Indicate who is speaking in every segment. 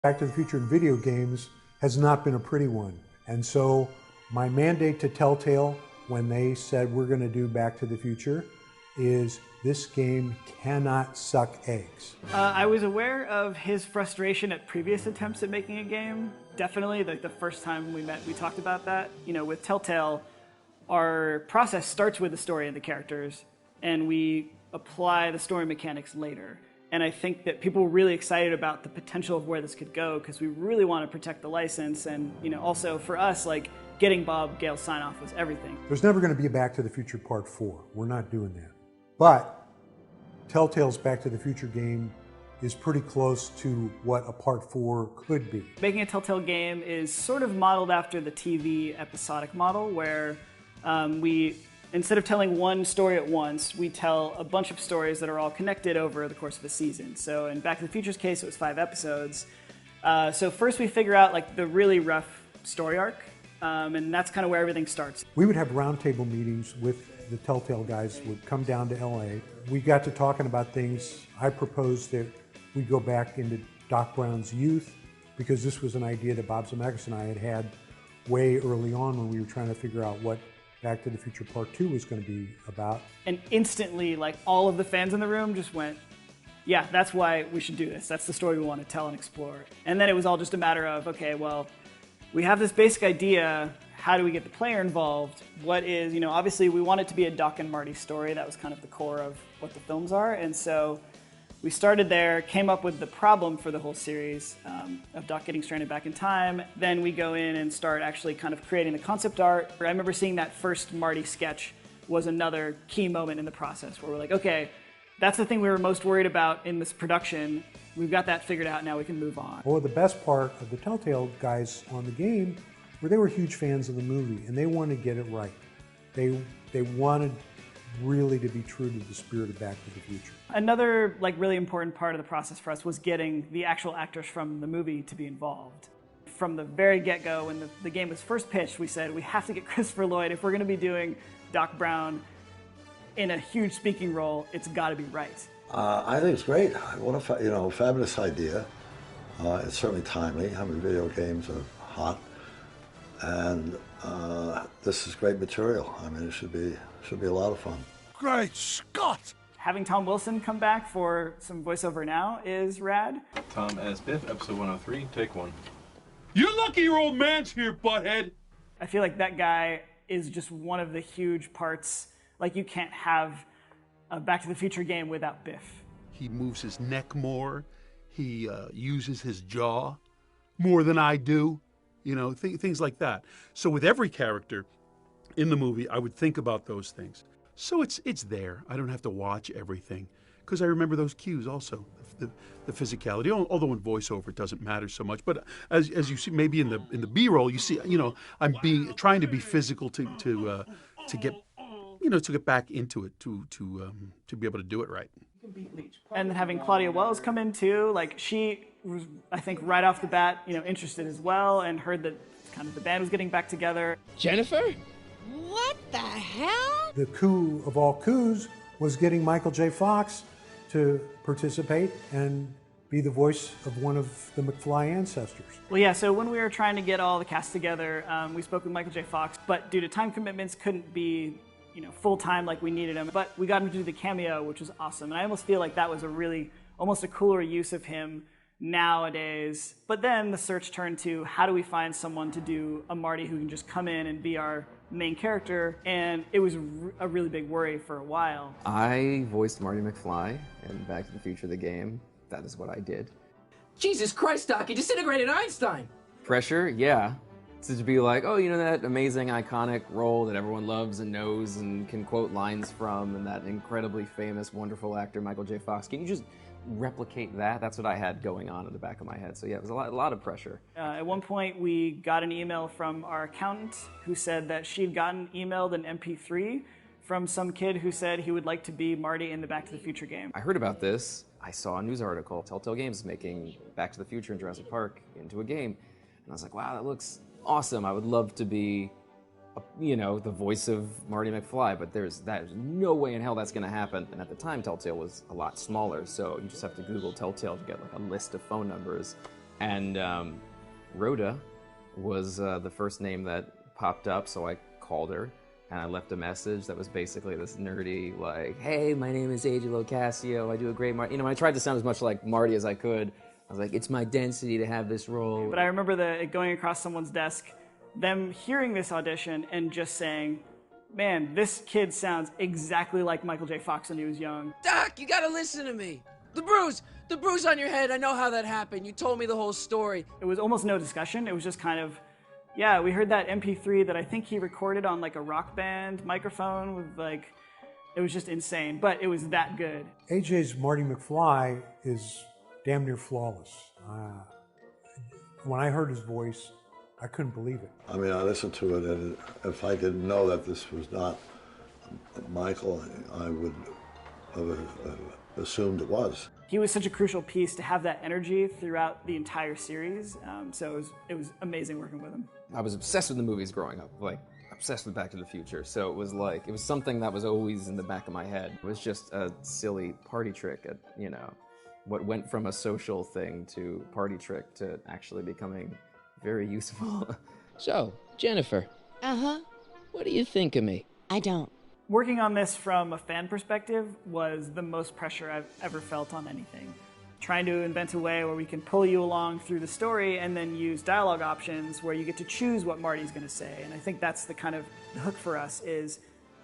Speaker 1: Back to the Future in video games has not been a pretty one. And so my mandate to Telltale when they said we're going to do Back to the Future is this game cannot suck eggs.
Speaker 2: I was aware of his frustration at previous attempts at making a game. Definitely, like the first time we met, we talked about that. You know, with Telltale, our process starts with the story and the characters, and we apply the story mechanics later. And I think that people were really excited about the potential of where this could go because we really want to protect the license. And, you know, also for us, like, getting Bob Gale's sign-off was everything.
Speaker 1: There's never going to be a Back to the Future Part 4. We're not doing that. But Telltale's Back to the Future game is pretty close to what a Part 4 could be.
Speaker 2: Making a Telltale game is sort of modeled after the TV episodic model where we, instead of telling one story at once, we tell a bunch of stories that are all connected over the course of a season. So in Back to the Future's case, it was 5 episodes. So first we figure out like the really rough story arc, and that's kind of where everything starts.
Speaker 1: We would have roundtable meetings with the Telltale guys would come down to LA. We got to talking about things. I proposed that we go back into Doc Brown's youth because this was an idea that Bob Zemeckis and I had had way early on when we were trying to figure out what Back to the Future Part 2 was going to be about.
Speaker 2: And instantly, like, all of the fans in the room just went, yeah, that's why we should do this. That's the story we want to tell and explore. And then it was all just a matter of, okay, well, we have this basic idea. How do we get the player involved? What is, you know, obviously we want it to be a Doc and Marty story. That was kind of the core of what the films are. And so we started there, came up with the problem for the whole series of Doc getting stranded back in time. Then we go in and start actually kind of creating the concept art. I remember seeing that first Marty sketch was another key moment in the process where we're like, okay, that's the thing we were most worried about in this production. We've got that figured out, now we can move on.
Speaker 1: Well, the best part of the Telltale guys on the game were they were huge fans of the movie and they wanted to get it right. They wanted really to be true to the spirit of Back to the Future.
Speaker 2: Another like really important part of the process for us was getting the actual actors from the movie to be involved. From the very get-go, when the game was first pitched, we said we have to get Christopher Lloyd. If we're going to be doing Doc Brown in a huge speaking role, it's got to be right.
Speaker 3: I think it's great. What a fabulous idea. It's certainly timely. I mean, video games are hot, and this is great material. I mean, it should be a lot of fun.
Speaker 4: Great Scott!
Speaker 2: Having Tom Wilson come back for some voiceover now is rad.
Speaker 5: Tom as Biff, episode 103, take 1.
Speaker 4: You're lucky your old man's here, butthead!
Speaker 2: I feel like that guy is just one of the huge parts. Like, you can't have a Back to the Future game without Biff.
Speaker 4: He moves his neck more. He uses his jaw more than I do. You know, things like that. So with every character in the movie, I would think about those things. So it's there. I don't have to watch everything because I remember those cues also, the physicality. Although in voiceover it doesn't matter so much, but as you see, maybe in the B-roll, you see, you know, I'm trying to be physical to get back into it to be able to do it right.
Speaker 2: And then having Claudia Wells come in too, like she was, I think, right off the bat, you know, interested as well, and heard that kind of the band was getting back together.
Speaker 6: Jennifer? What the hell?
Speaker 1: The coup of all coups was getting Michael J. Fox to participate and be the voice of one of the McFly ancestors.
Speaker 2: Well, yeah, so when we were trying to get all the cast together, we spoke with Michael J. Fox, but due to time commitments, couldn't be, you know, full-time like we needed him. But we got him to do the cameo, which was awesome. And I almost feel like that was almost a cooler use of him nowadays. But then the search turned to how do we find someone to do a Marty who can just come in and be our main character, and it was a really big worry for a while.
Speaker 7: I voiced Marty McFly in Back to the Future, the game. That is what I did.
Speaker 6: Jesus Christ, Doc, you disintegrated Einstein!
Speaker 7: Pressure, yeah. To be like, oh, you know that amazing, iconic role that everyone loves and knows and can quote lines from, and that incredibly famous, wonderful actor, Michael J. Fox. Can you just replicate that? That's what I had going on in the back of my head. So yeah, it was a lot of pressure.
Speaker 2: At one point, we got an email from our accountant who said that she'd gotten emailed an MP3 from some kid who said he would like to be Marty in the Back to the Future game.
Speaker 7: I heard about this. I saw a news article, Telltale Games making Back to the Future and Jurassic Park into a game. And I was like, wow, that looks awesome. I would love to be, the voice of Marty McFly, but there's no way in hell that's going to happen. And at the time, Telltale was a lot smaller, so you just have to Google Telltale to get like a list of phone numbers. And Rhoda was the first name that popped up, so I called her and I left a message that was basically this nerdy, like, hey, my name is AJ Locascio, I do a great Marty. I tried to sound as much like Marty as I could. I was like, it's my density to have this role.
Speaker 2: But I remember it going across someone's desk, them hearing this audition and just saying, man, this kid sounds exactly like Michael J. Fox when he was young.
Speaker 6: Doc, you gotta listen to me. The bruise on your head, I know how that happened. You told me the whole story.
Speaker 2: It was almost no discussion. It was just kind of, yeah, we heard that MP3 that I think he recorded on like a Rock Band microphone with like, it was just insane, but it was that good.
Speaker 1: AJ's Marty McFly is damn near flawless. When I heard his voice, I couldn't believe it.
Speaker 3: I mean, I listened to it, and if I didn't know that this was not Michael, I would have assumed it was.
Speaker 2: He was such a crucial piece to have that energy throughout the entire series, so it was amazing working with him.
Speaker 7: I was obsessed with the movies growing up, like obsessed with Back to the Future. So it was something that was always in the back of my head. It was just a silly party trick at, what went from a social thing to party trick to actually becoming very useful.
Speaker 8: So, Jennifer.
Speaker 6: Uh-huh.
Speaker 8: What do you think of me?
Speaker 6: I don't.
Speaker 2: Working on this from a fan perspective was the most pressure I've ever felt on anything. Trying to invent a way where we can pull you along through the story and then use dialogue options where you get to choose what Marty's going to say. And I think that's the kind of the hook for us, is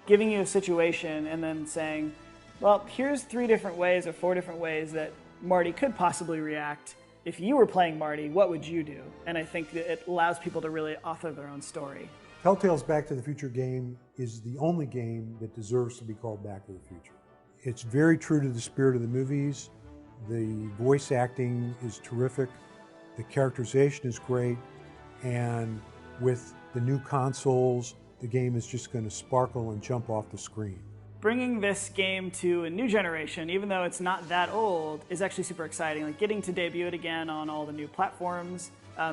Speaker 2: giving you a situation and then saying, well, here's 3 different ways or 4 different ways that Marty could possibly react. If you were playing Marty, what would you do? And I think that it allows people to really author their own story.
Speaker 1: Telltale's Back to the Future game is the only game that deserves to be called Back to the Future. It's very true to the spirit of the movies. The voice acting is terrific. The characterization is great. And with the new consoles, the game is just going to sparkle and jump off the screen.
Speaker 2: Bringing this game to a new generation, even though it's not that old, is actually super exciting. Like getting to debut it again on all the new platforms.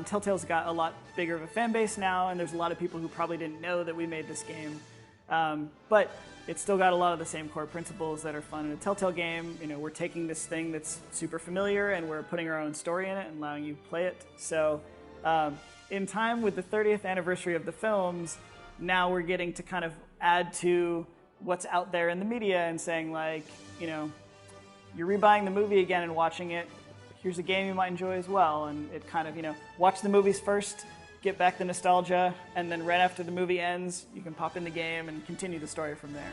Speaker 2: Telltale's got a lot bigger of a fan base now, and there's a lot of people who probably didn't know that we made this game. But it's still got a lot of the same core principles that are fun in a Telltale game. We're taking this thing that's super familiar and we're putting our own story in it and allowing you to play it. So in time with the 30th anniversary of the films, now we're getting to kind of add to what's out there in the media and saying, like, you're rebuying the movie again and watching it. Here's a game you might enjoy as well. And it kind of, watch the movies first, get back the nostalgia, and then right after the movie ends, you can pop in the game and continue the story from there.